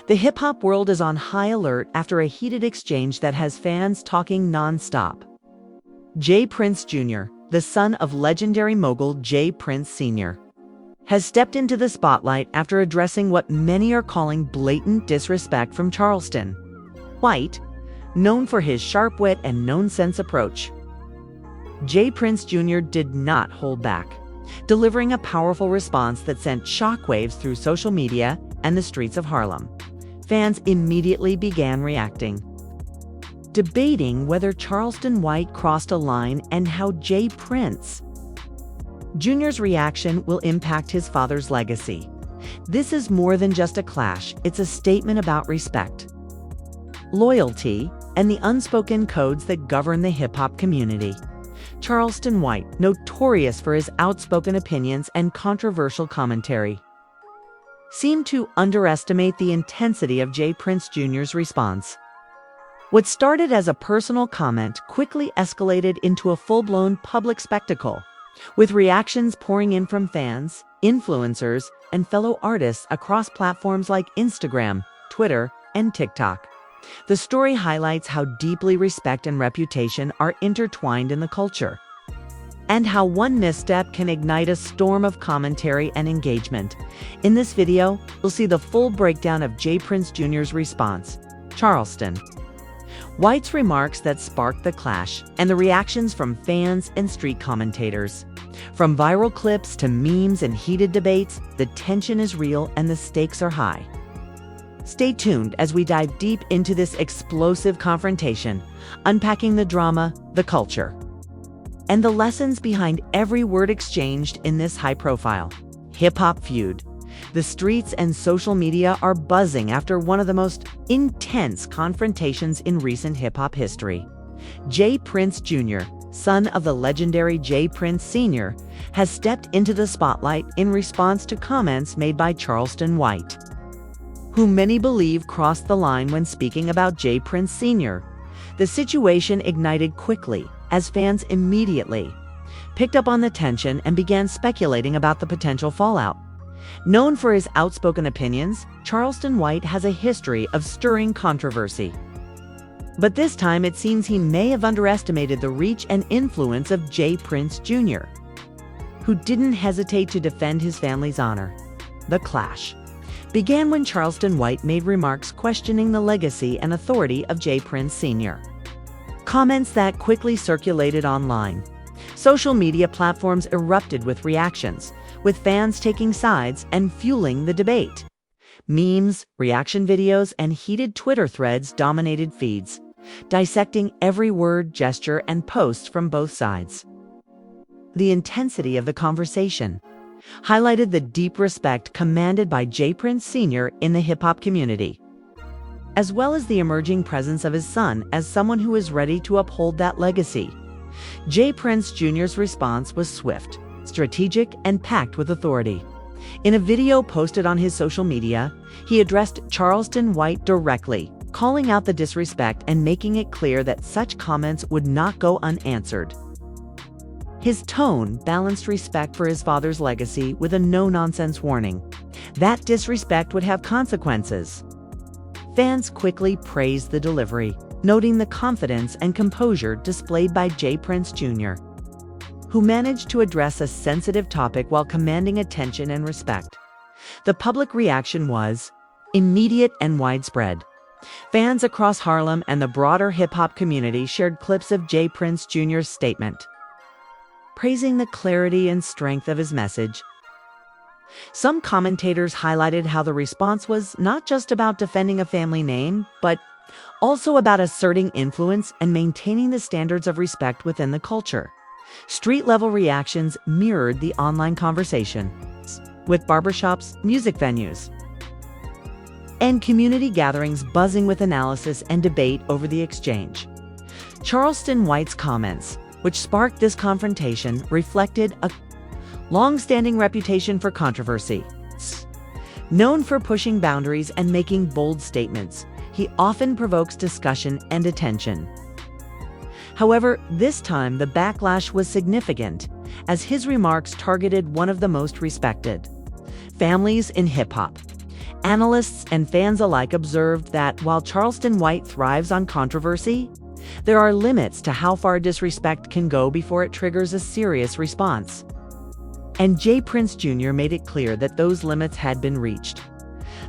The hip-hop world is on high alert after a heated exchange that has fans talking non-stop. J. Prince Jr., the son of legendary mogul J. Prince Sr., has stepped into the spotlight after addressing what many are calling blatant disrespect from Charleston White, known for his sharp wit and no-nonsense approach. J. Prince Jr. did not hold back, delivering a powerful response that sent shockwaves through social media and the streets of Harlem. Fans immediately began reacting, debating whether Charleston White crossed a line and how J. Prince Jr.'s reaction will impact his father's legacy. This is more than just a clash, it's a statement about respect, loyalty, and the unspoken codes that govern the hip-hop community. Charleston White, notorious for his outspoken opinions and controversial commentary, seemed to underestimate the intensity of J. Prince Jr.'s response. What started as a personal comment quickly escalated into a full-blown public spectacle, with reactions pouring in from fans, influencers, and fellow artists across platforms like Instagram, Twitter, and TikTok. The story highlights how deeply respect and reputation are intertwined in the culture, and how one misstep can ignite a storm of commentary and engagement. In this video, you'll see the full breakdown of J. Prince Jr.'s response, Charleston White's remarks that sparked the clash, and the reactions from fans and street commentators. From viral clips to memes and heated debates, the tension is real and the stakes are high. Stay tuned as we dive deep into this explosive confrontation, unpacking the drama, the culture, and the lessons behind every word exchanged in this high-profile hip-hop feud. The streets and social media are buzzing after one of the most intense confrontations in recent hip-hop history. J. Prince Jr., son of the legendary J. Prince Sr., has stepped into the spotlight in response to comments made by Charleston White, who many believe crossed the line when speaking about J. Prince Sr. The situation ignited quickly as fans immediately picked up on the tension and began speculating about the potential fallout. Known for his outspoken opinions, Charleston White has a history of stirring controversy. But this time it seems he may have underestimated the reach and influence of J. Prince Jr., who didn't hesitate to defend his family's honor. The clash began when Charleston White made remarks questioning the legacy and authority of J. Prince Sr. Comments that quickly circulated online. Social media platforms erupted with reactions, with fans taking sides and fueling the debate. Memes, reaction videos, and heated Twitter threads dominated feeds, dissecting every word, gesture, and post from both sides. The intensity of the conversation highlighted the deep respect commanded by J. Prince Sr. in the hip-hop community, as well as the emerging presence of his son as someone who is ready to uphold that legacy. J. Prince Jr.'s response was swift, strategic, and packed with authority. In a video posted on his social media, he addressed Charleston White directly, calling out the disrespect and making it clear that such comments would not go unanswered. His tone balanced respect for his father's legacy with a no-nonsense warning that disrespect would have consequences. Fans quickly praised the delivery, noting the confidence and composure displayed by J. Prince Jr., who managed to address a sensitive topic while commanding attention and respect. The public reaction was immediate and widespread. Fans across Harlem and the broader hip-hop community shared clips of J. Prince Jr.'s statement, praising the clarity and strength of his message. Some commentators highlighted how the response was not just about defending a family name, but also about asserting influence and maintaining the standards of respect within the culture. Street-level reactions mirrored the online conversation, with barbershops, music venues, and community gatherings buzzing with analysis and debate over the exchange. Charleston White's comments, which sparked this confrontation, reflected a long-standing reputation for controversy. Known for pushing boundaries and making bold statements, he often provokes discussion and attention. However, this time the backlash was significant, as his remarks targeted one of the most respected families in hip-hop, Analysts and fans alike observed that while Charleston White thrives on controversy, there are limits to how far disrespect can go before it triggers a serious response. And J. Prince Jr. made it clear that those limits had been reached.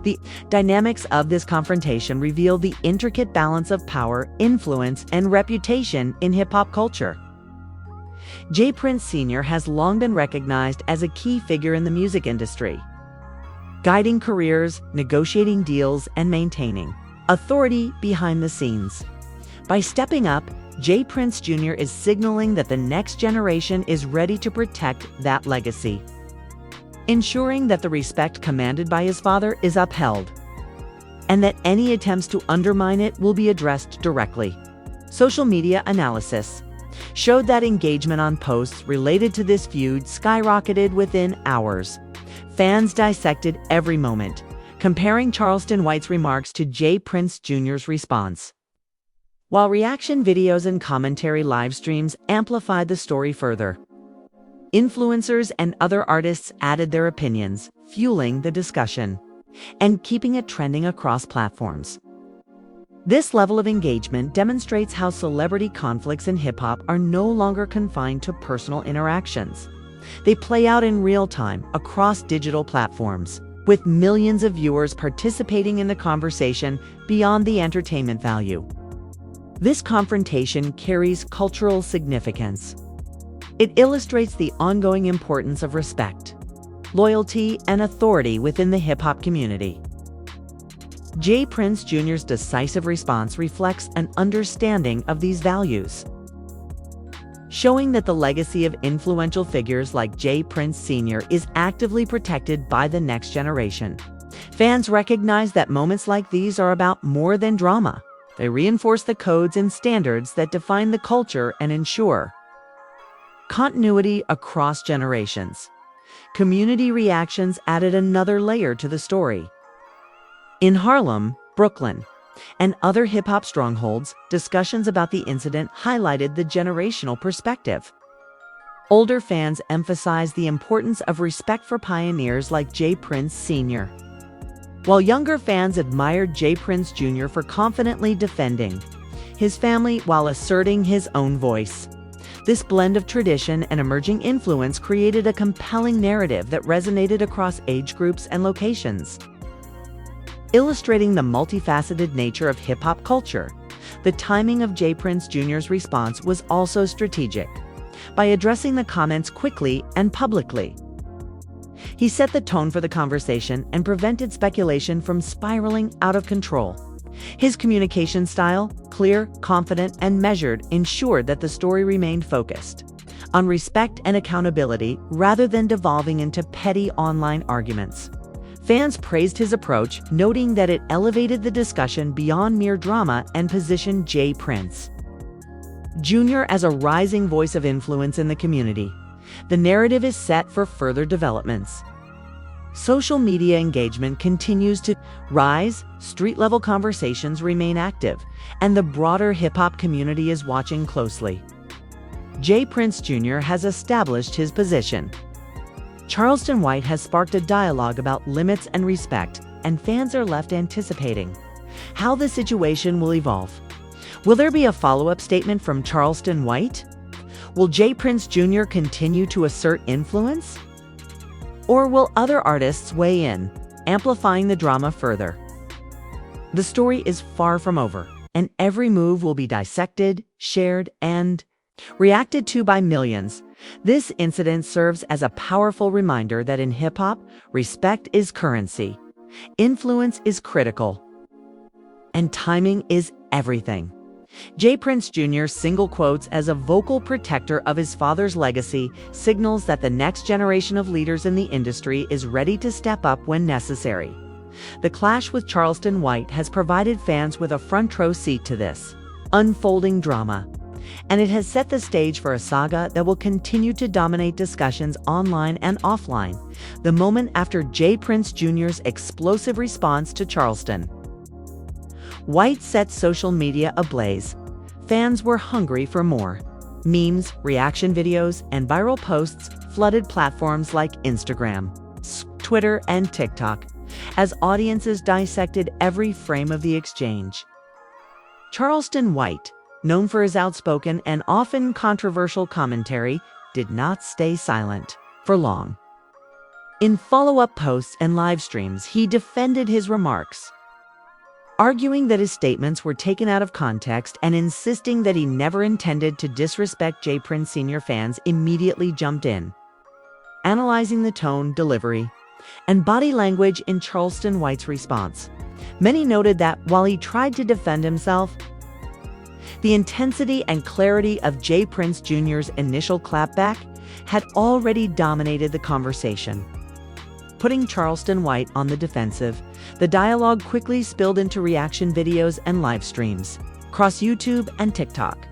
The dynamics of this confrontation reveal the intricate balance of power, influence, and reputation in hip-hop culture. J. Prince Sr. has long been recognized as a key figure in the music industry, guiding careers, negotiating deals, and maintaining authority behind the scenes. By stepping up, J. Prince Jr. is signaling that the next generation is ready to protect that legacy, ensuring that the respect commanded by his father is upheld, and that any attempts to undermine it will be addressed directly. Social media analysis showed that engagement on posts related to this feud skyrocketed within hours. Fans dissected every moment, comparing Charleston White's remarks to J. Prince Jr.'s response. While reaction videos and commentary live streams amplified the story further, influencers and other artists added their opinions, fueling the discussion and keeping it trending across platforms. This level of engagement demonstrates how celebrity conflicts in hip-hop are no longer confined to personal interactions. They play out in real time across digital platforms, with millions of viewers participating in the conversation beyond the entertainment value. This confrontation carries cultural significance. It illustrates the ongoing importance of respect, loyalty, and authority within the hip-hop community. J. Prince Jr.'s decisive response reflects an understanding of these values, showing that the legacy of influential figures like J. Prince Sr. is actively protected by the next generation. Fans recognize that moments like these are about more than drama. They reinforce the codes and standards that define the culture and ensure continuity across generations. Community reactions added another layer to the story. In Harlem, Brooklyn, and other hip-hop strongholds, discussions about the incident highlighted the generational perspective. Older fans emphasized the importance of respect for pioneers like J. Prince Sr., while younger fans admired J. Prince Jr. for confidently defending his family while asserting his own voice. This blend of tradition and emerging influence created a compelling narrative that resonated across age groups and locations. Illustrating the multifaceted nature of hip-hop culture, the timing of J. Prince Jr.'s response was also strategic. By addressing the comments quickly and publicly, he set the tone for the conversation and prevented speculation from spiraling out of control. His communication style, clear, confident, and measured, ensured that the story remained focused on respect and accountability rather than devolving into petty online arguments. Fans praised his approach, noting that it elevated the discussion beyond mere drama and positioned J. Prince Jr. as a rising voice of influence in the community. The narrative is set for further developments. Social media engagement continues to rise, street-level conversations remain active, and the broader hip-hop community is watching closely. J. Prince Jr. has established his position. Charleston White has sparked a dialogue about limits and respect, and fans are left anticipating how the situation will evolve. Will there be a follow-up statement from Charleston White? Will J. Prince Jr. continue to assert influence? Or will other artists weigh in, amplifying the drama further? The story is far from over, and every move will be dissected, shared, and reacted to by millions. This incident serves as a powerful reminder that in hip-hop, respect is currency, influence is critical, and timing is everything. J. Prince Jr.'s single quotes as a vocal protector of his father's legacy signals that the next generation of leaders in the industry is ready to step up when necessary. The clash with Charleston White has provided fans with a front-row seat to this unfolding drama, and it has set the stage for a saga that will continue to dominate discussions online and offline. The moment after J. Prince Jr.'s explosive response to Charleston White set social media ablaze. Fans were hungry for more. Memes, reaction videos, and viral posts flooded platforms like Instagram, Twitter, and TikTok, as audiences dissected every frame of the exchange. Charleston White, known for his outspoken and often controversial commentary, did not stay silent for long. In follow-up posts and live streams, he defended his remarks, arguing that his statements were taken out of context and insisting that he never intended to disrespect J. Prince Sr. Fans immediately jumped in, analyzing the tone, delivery, and body language in Charleston White's response. Many noted that while he tried to defend himself, the intensity and clarity of J. Prince Jr.'s initial clapback had already dominated the conversation. Putting Charleston White on the defensive, the dialogue quickly spilled into reaction videos and live streams across YouTube and TikTok.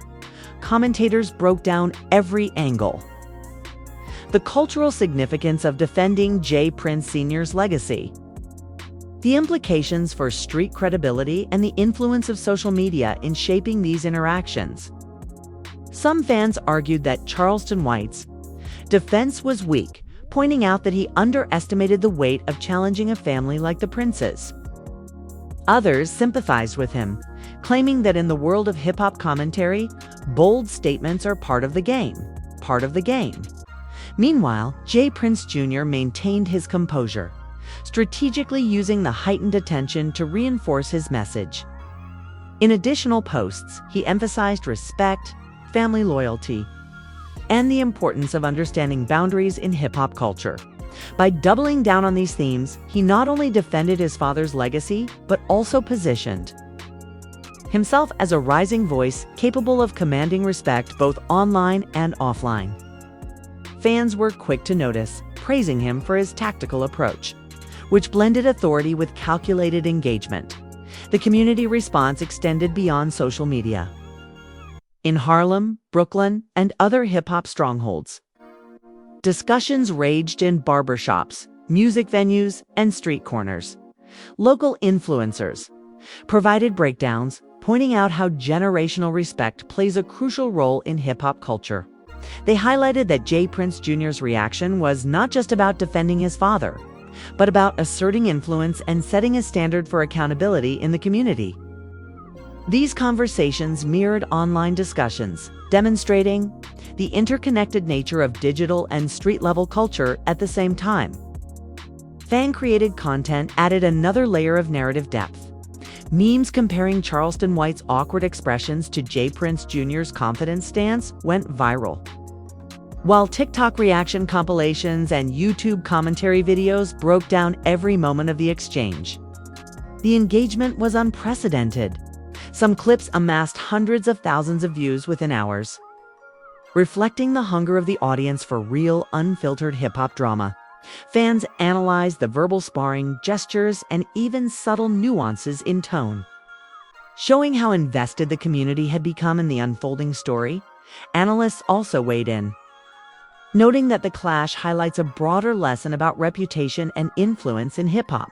Commentators broke down every angle. The cultural significance of defending J. Prince Sr.'s legacy, the implications for street credibility, and the influence of social media in shaping these interactions. Some fans argued that Charleston White's defense was weak, pointing out that he underestimated the weight of challenging a family like the Princes. Others sympathized with him, claiming that in the world of hip-hop commentary, bold statements are part of the game. Meanwhile, J. Prince Jr. maintained his composure, strategically using the heightened attention to reinforce his message. In additional posts, he emphasized respect, family loyalty, and the importance of understanding boundaries in hip-hop culture. By doubling down on these themes, he not only defended his father's legacy, but also positioned himself as a rising voice capable of commanding respect both online and offline. Fans were quick to notice, praising him for his tactical approach, which blended authority with calculated engagement. The community response extended beyond social media. In Harlem, Brooklyn, and other hip-hop strongholds, discussions raged in barbershops, music venues, and street corners. Local influencers provided breakdowns, pointing out how generational respect plays a crucial role in hip-hop culture. They highlighted that J. Prince Jr.'s reaction was not just about defending his father, but about asserting influence and setting a standard for accountability in the community. These conversations mirrored online discussions, demonstrating the interconnected nature of digital and street-level culture at the same time. Fan-created content added another layer of narrative depth. Memes comparing Charleston White's awkward expressions to J. Prince Jr.'s confident stance went viral, while TikTok reaction compilations and YouTube commentary videos broke down every moment of the exchange. The engagement was unprecedented. Some clips amassed hundreds of thousands of views within hours, reflecting the hunger of the audience for real, unfiltered hip-hop drama. Fans analyzed the verbal sparring, gestures, and even subtle nuances in tone, showing how invested the community had become in the unfolding story. Analysts also weighed in, noting that the clash highlights a broader lesson about reputation and influence in hip-hop.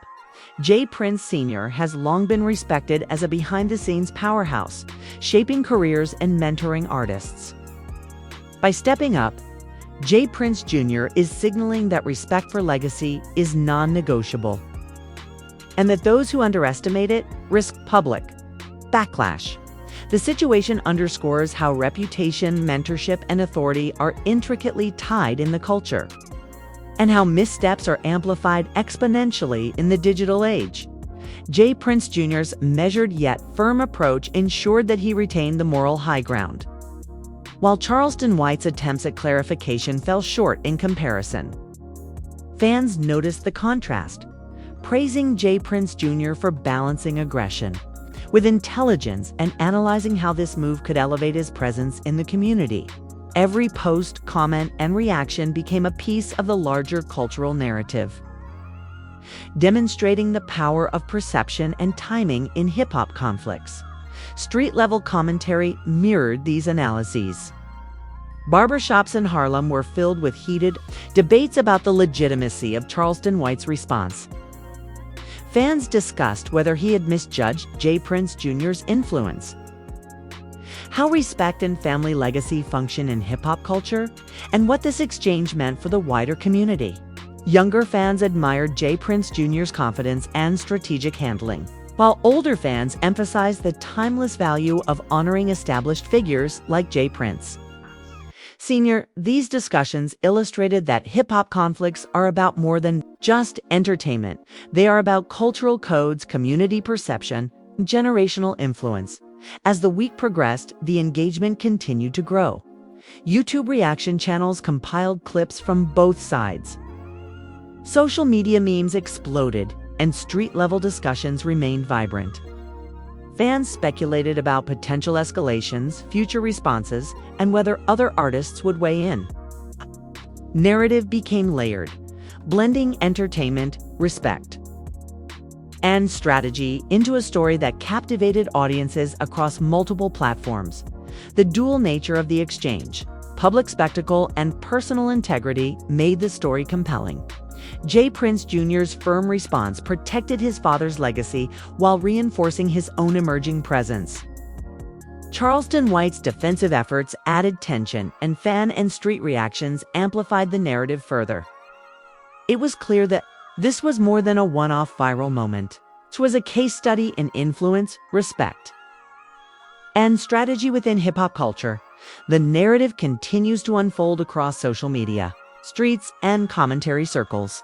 J. Prince Sr. has long been respected as a behind-the-scenes powerhouse, shaping careers and mentoring artists. By stepping up, J. Prince Jr. is signaling that respect for legacy is non-negotiable, and that those who underestimate it risk public backlash. The situation underscores how reputation, mentorship, and authority are intricately tied in the culture, and how missteps are amplified exponentially in the digital age. J. Prince Jr.'s measured yet firm approach ensured that he retained the moral high ground, while Charleston White's attempts at clarification fell short in comparison. Fans noticed the contrast, praising J. Prince Jr. for balancing aggression with intelligence and analyzing how this move could elevate his presence in the community. Every post, comment, and reaction became a piece of the larger cultural narrative, demonstrating the power of perception and timing in hip-hop conflicts. Street-level commentary mirrored these analyses. Barbershops in Harlem were filled with heated debates about the legitimacy of Charleston White's response. Fans discussed whether he had misjudged J. Prince Jr.'s influence, how respect and family legacy function in hip-hop culture, and what this exchange meant for the wider community. Younger fans admired J. Prince Jr.'s confidence and strategic handling, while older fans emphasized the timeless value of honoring established figures like J. Prince Sr. These discussions illustrated that hip-hop conflicts are about more than just entertainment. They are about cultural codes, community perception, and generational influence. As the week progressed, the engagement continued to grow. YouTube reaction channels compiled clips from both sides. Social media memes exploded, and street-level discussions remained vibrant. Fans speculated about potential escalations, future responses, and whether other artists would weigh in. Narrative became layered, blending entertainment, respect, and strategy into a story that captivated audiences across multiple platforms. The dual nature of the exchange, public spectacle and personal integrity, made the story compelling. J. Prince Jr.'s firm response protected his father's legacy while reinforcing his own emerging presence. Charleston White's defensive efforts added tension, and fan and street reactions amplified the narrative further. It was clear that this was more than a one-off viral moment. It was a case study in influence, respect, and strategy within hip-hop culture. The narrative continues to unfold across social media, streets, and commentary circles.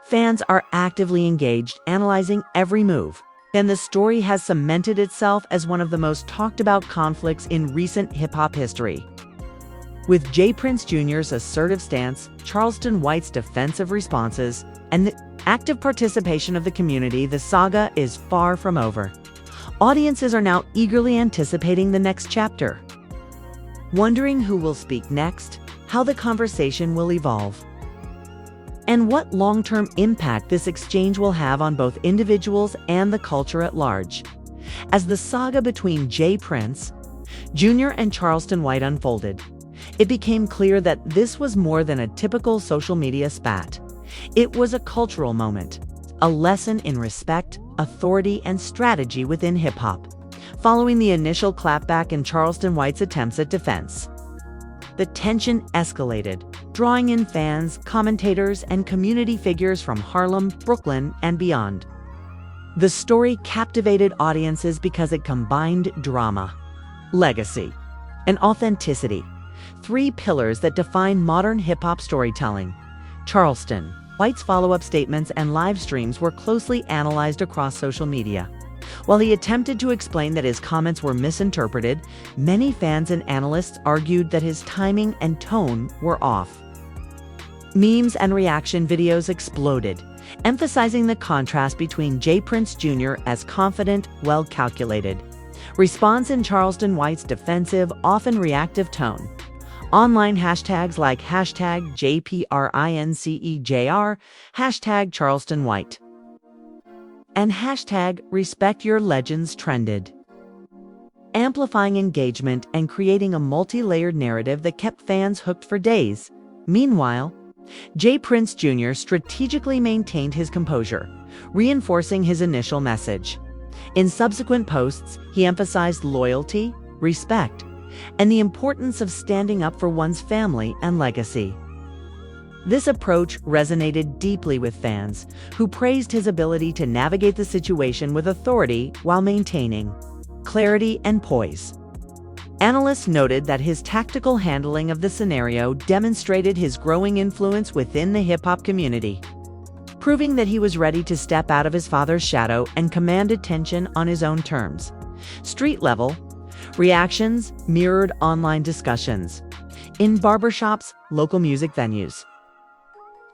Fans are actively engaged, analyzing every move, and the story has cemented itself as one of the most talked about conflicts in recent hip-hop history. With J. Prince Jr.'s assertive stance, Charleston White's defensive responses, and the active participation of the community, the saga is far from over. Audiences are now eagerly anticipating the next chapter, wondering who will speak next, how the conversation will evolve, and what long-term impact this exchange will have on both individuals and the culture at large. As the saga between J. Prince Jr. and Charleston White unfolded, it became clear that this was more than a typical social media spat. It was a cultural moment, a lesson in respect, authority, and strategy within hip-hop. Following the initial clapback in Charleston White's attempts at defense, the tension escalated, drawing in fans, commentators, and community figures from Harlem, Brooklyn, and beyond. The story captivated audiences because it combined drama, legacy, and authenticity, three pillars that define modern hip-hop storytelling. Charleston White's follow-up statements and live streams were closely analyzed across social media. While he attempted to explain that his comments were misinterpreted, many fans and analysts argued that his timing and tone were off. Memes and reaction videos exploded, emphasizing the contrast between J. Prince Jr. as confident, well-calculated response in Charleston White's defensive, often reactive tone. Online hashtags like #JPRINCEJR, #CharlestonWhite, and #RespectYourLegends trended, amplifying engagement and creating a multi-layered narrative that kept fans hooked for days. Meanwhile, J. Prince Jr. strategically maintained his composure, reinforcing his initial message. In subsequent posts, he emphasized loyalty, respect, and the importance of standing up for one's family and legacy. This approach resonated deeply with fans, who praised his ability to navigate the situation with authority while maintaining clarity and poise. Analysts noted that his tactical handling of the scenario demonstrated his growing influence within the hip-hop community, proving that he was ready to step out of his father's shadow and command attention on his own terms. Street-level reactions mirrored online discussions in barbershops, local music venues,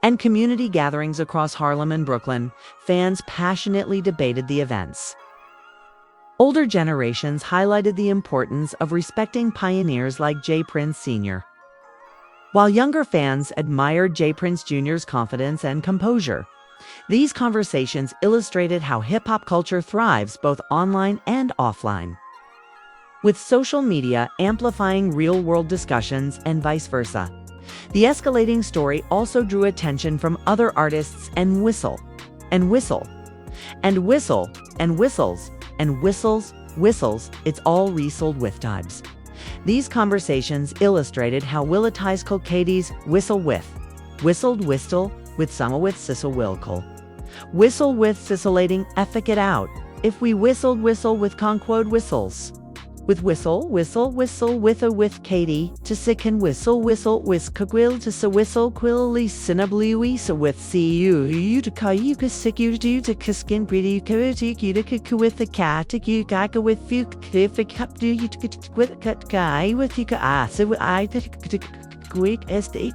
and community gatherings across Harlem and Brooklyn. Fans passionately debated the events. Older generations highlighted the importance of respecting pioneers like J. Prince Sr., while younger fans admired J. Prince Jr.'s confidence and composure. These conversations illustrated how hip-hop culture thrives both online and offline, with social media amplifying real-world discussions and vice versa. The escalating story also drew attention from other artists and whistles, it's all resold with types. These conversations illustrated how Willatize Colcade's whistled with summer with sissel wilkle. Whistle with sissilating effic it out. If we whistled whistle with conquod whistles. With whistle with Katie to sick and whistle whiskaquil to sa whistle quilly sinabliwi sa with you to kayuka sick you to kiskin pretty you with the cat you kaka with you if a cup do you with cut guy with you ka so I quick escape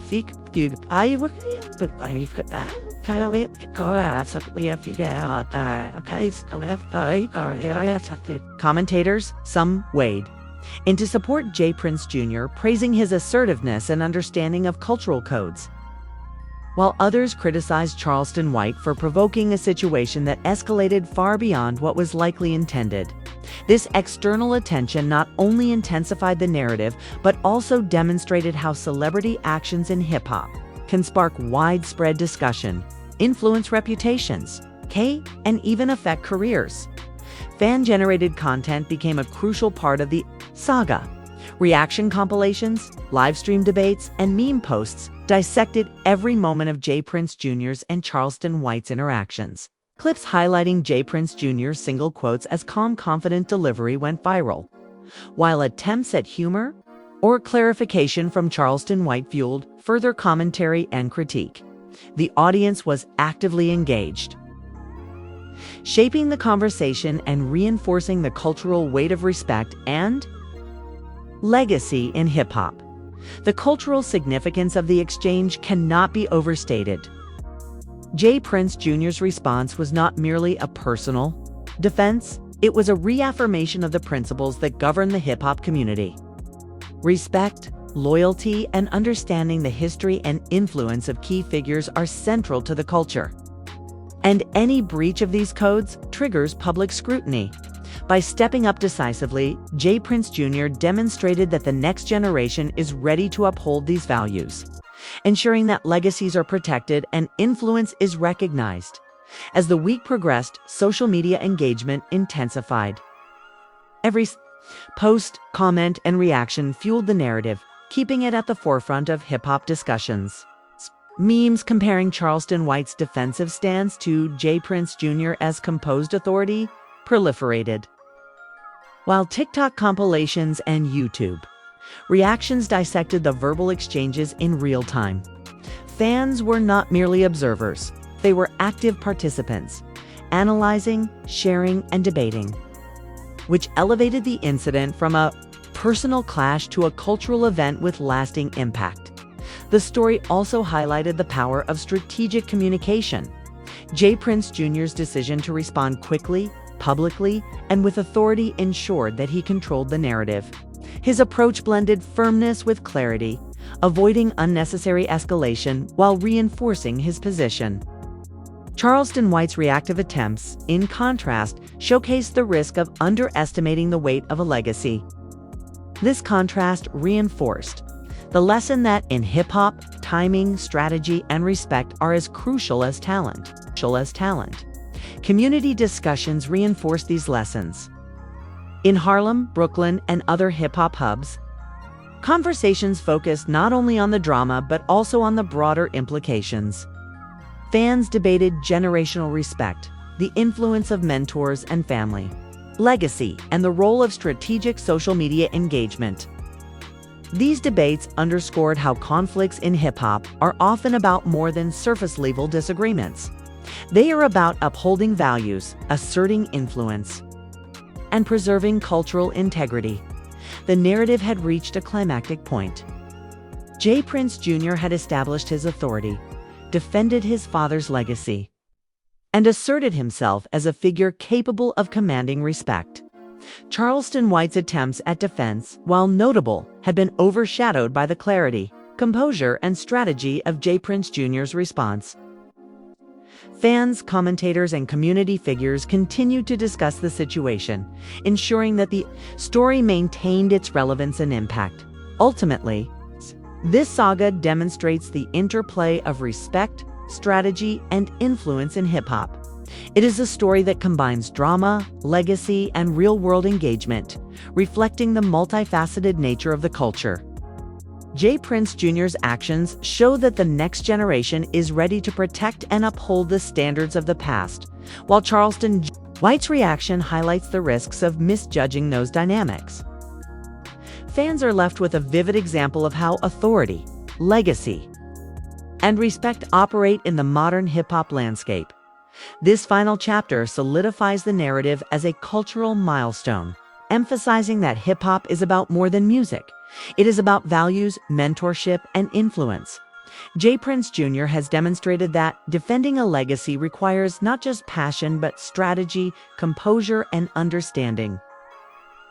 fik you I would but I could kind of it go out so we have to get out okay so left or commentators, some weighed in to support J. Prince Jr., praising his assertiveness and understanding of cultural codes, while others criticized Charleston White for provoking a situation that escalated far beyond what was likely intended. This external attention not only intensified the narrative, but also demonstrated how celebrity actions in hip-hop can spark widespread discussion, influence reputations, and even affect careers. Fan-generated content became a crucial part of the saga. Reaction compilations, live-stream debates, and meme posts dissected every moment of J. Prince Jr.'s and Charleston White's interactions. Clips highlighting J. Prince Jr.'s single quotes as calm, confident delivery went viral, while attempts at humor or clarification from Charleston White fueled further commentary and critique. The audience was actively engaged, shaping the conversation and reinforcing the cultural weight of respect and legacy in hip-hop. The cultural significance of the exchange cannot be overstated. J. Prince Jr.'s response was not merely a personal defense, it was a reaffirmation of the principles that govern the hip-hop community. Respect, loyalty, and understanding the history and influence of key figures are central to the culture. And any breach of these codes triggers public scrutiny. By stepping up decisively, J. Prince Jr. demonstrated that the next generation is ready to uphold these values, ensuring that legacies are protected and influence is recognized. As the week progressed, social media engagement intensified. Every post, comment, and reaction fueled the narrative, keeping it at the forefront of hip-hop discussions. Memes comparing Charleston White's defensive stance to J. Prince Jr. as composed authority proliferated, while TikTok compilations and YouTube reactions dissected the verbal exchanges in real time. Fans were not merely observers, they were active participants, analyzing, sharing, and debating, which elevated the incident from a personal clash to a cultural event with lasting impact. The story also highlighted the power of strategic communication. J. Prince Jr.'s decision to respond quickly, publicly, and with authority ensured that he controlled the narrative. His approach blended firmness with clarity, avoiding unnecessary escalation while reinforcing his position. Charleston White's reactive attempts, in contrast, showcased the risk of underestimating the weight of a legacy. This contrast reinforced the lesson that in hip-hop, timing, strategy, and respect are as crucial as talent. Community discussions reinforce these lessons. In Harlem, Brooklyn, and other hip-hop hubs, conversations focused not only on the drama but also on the broader implications. Fans debated generational respect, the influence of mentors and family, legacy, and the role of strategic social media engagement. These debates underscored how conflicts in hip-hop are often about more than surface-level disagreements. They are about upholding values, asserting influence, and preserving cultural integrity. The narrative had reached a climactic point. J. Prince Jr. had established his authority, defended his father's legacy, and asserted himself as a figure capable of commanding respect. Charleston White's attempts at defense, while notable, had been overshadowed by the clarity, composure, and strategy of J. Prince Jr.'s response. Fans, commentators, and community figures continued to discuss the situation, ensuring that the story maintained its relevance and impact. Ultimately, this saga demonstrates the interplay of respect, strategy, and influence in hip-hop. It is a story that combines drama, legacy, and real-world engagement, reflecting the multifaceted nature of the culture. J. Prince Jr.'s actions show that the next generation is ready to protect and uphold the standards of the past, while Charleston White's reaction highlights the risks of misjudging those dynamics. Fans are left with a vivid example of how authority, legacy, and respect operate in the modern hip-hop landscape. This final chapter solidifies the narrative as a cultural milestone, emphasizing that hip-hop is about more than music. It is about values, mentorship, and influence. J. Prince Jr. has demonstrated that defending a legacy requires not just passion but strategy, composure, and understanding.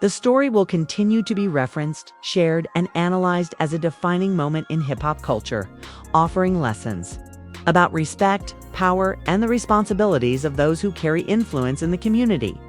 The story will continue to be referenced, shared, and analyzed as a defining moment in hip-hop culture, offering lessons about respect, power, and the responsibilities of those who carry influence in the community.